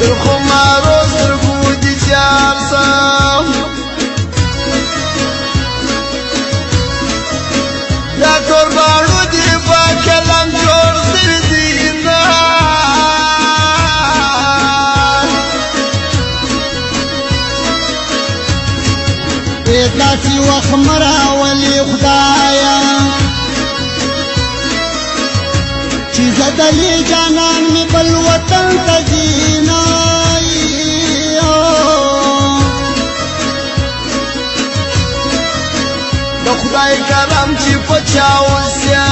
تر خمارو سترګو دي جار سم دا قربانو دي په کلام جوړ دي نه داسې وخت مه راولې خدایه چې زه دلې جانان مې بل وطن ته ځینه د خدای کرم چې په چا وسیا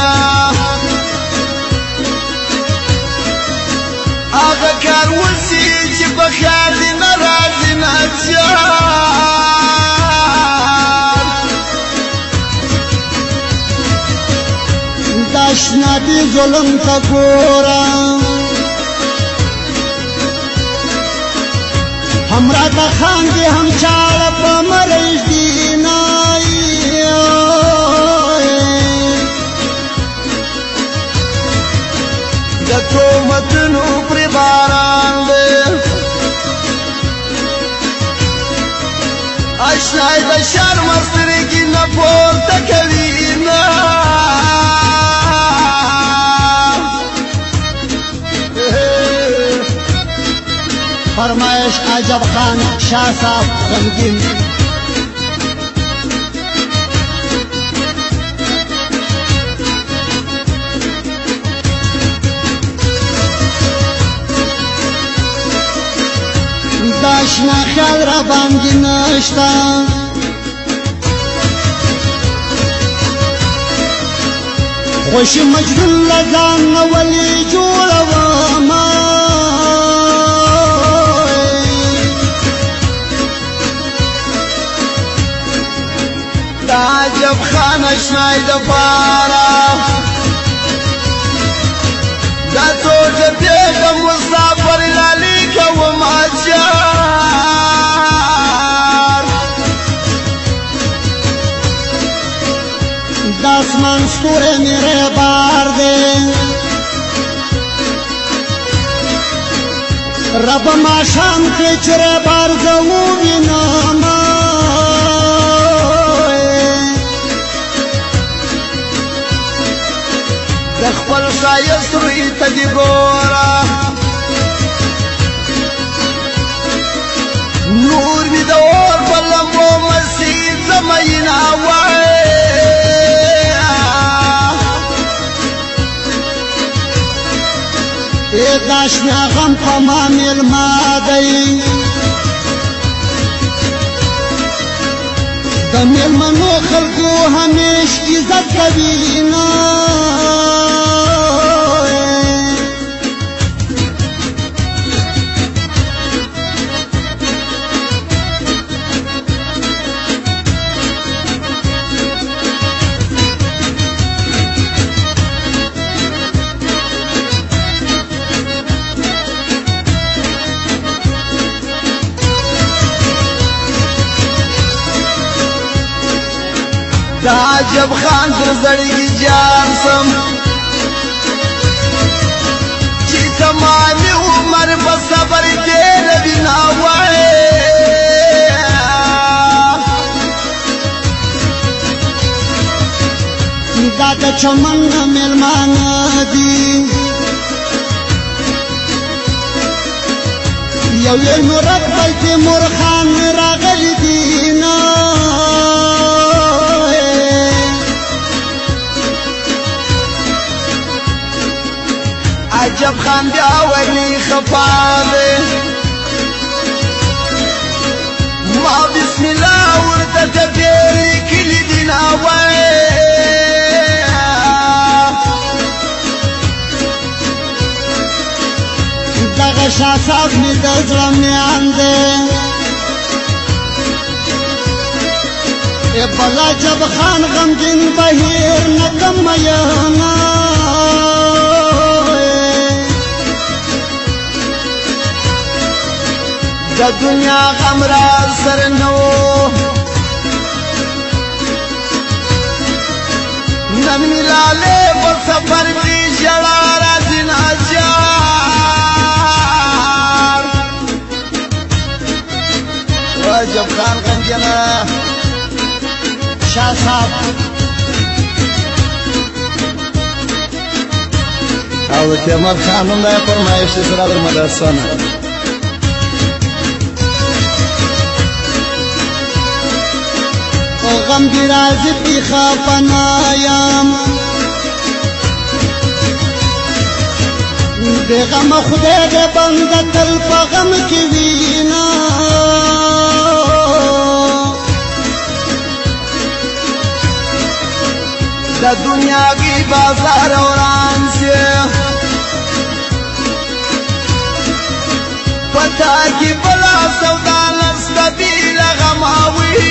هغه کار وسي چې په خیال دې نه راځي داشنا دی ظلم تا گورا हमरा تا خان دی هم چاڑ پا مرش دینائی جتو متنو پری باران دے اشنائی دا شرم استرگی نپور تکوینا فرمائش عجب خان شاہ صاحب غمگین داشنا خیال را باندې نشتا خوشی مجنون لزان ولی جوړوما عجب خان اشنای دپارا دا توج دیگا مسافر لالی کوم اچار داسمان ستوره میره بار دے رب ما شام کے چرے بار زووی ناما خپل شایست روی ته دی ګوره نور می د اور په لمبو مسیح زمینه وای داشنا غم په ما میلما دی د میلمنو خلکو همیش عزت کوي نه دا عجب خان پر زړګي جان سم چې تمامي عمر په صبر تیر بنا وای دا د چمن ملمان دي یو یې مراد بلته مور خان راغلی دي نه عجب خان بیا ولی خفاده ما بسم الله ورته تبیری کلی دینا وای دغه شاه صاحب می د زړه میان دی بلا جب خان غمگین بهیر نکم یانا د دنیا غم را سر نو نن ملاله په سفر کې جړا را دین اچار عجب خان غمجنه شاه صاحب او تیمور خانم دا فرمایش سره در مدرسانه غم دی رازی پی خافنایم بے غم خدای دے بند تل پا غم کی وینا دا دنیا کی بازار اوران سے پتا کی بلا سودا نستبیل غماوی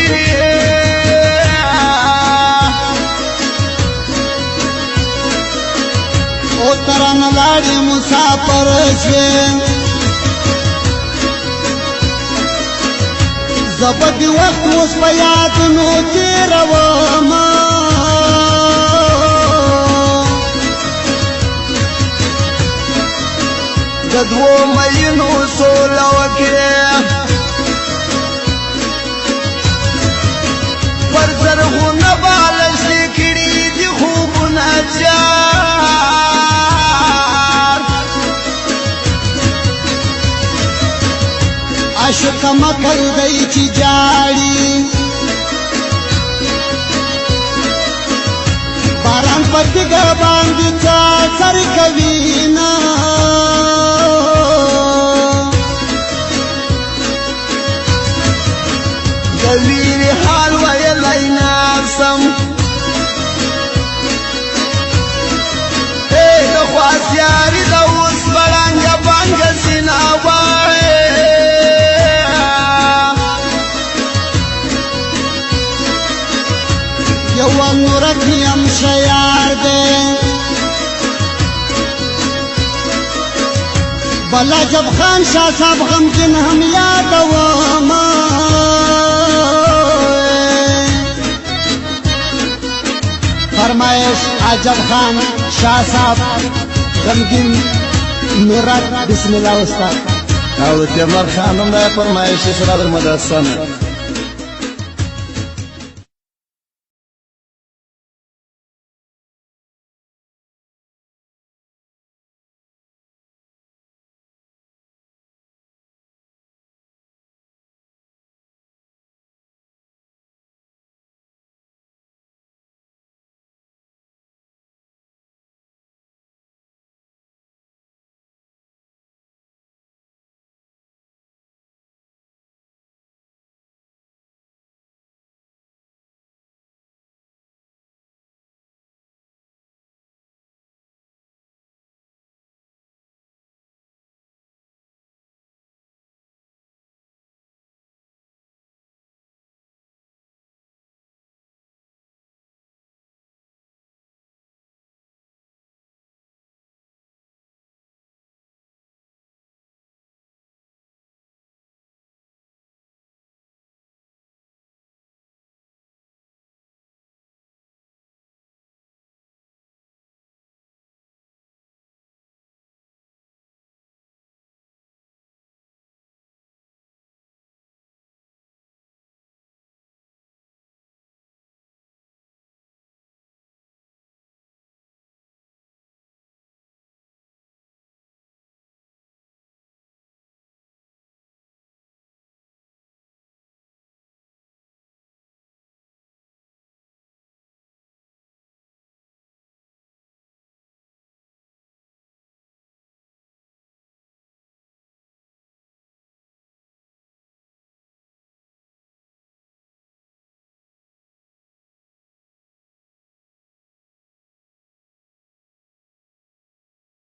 او تران لاڑی مسافر شویم زبد وقت اوس په یادونو تېرومه د دوو میینو سوله وکړې پر زرغونه بالښتې کړي دي خوبونه عاشق مکل دی چی جاڑی باران پتگا باندی چا سر کوینا دویر حال ویلی ناسم دخواستیاری دا اوس بلنگا بانگا سیناوای یو نورکیم شیار دے بلا جب خان شاہ صاحب غمگن ہم یادوما فرمائش عجب خان شاہ صاحب غمگن نورک بسم اللہ استاد او تیمور خانم دا فرمایش سره در مدرسانه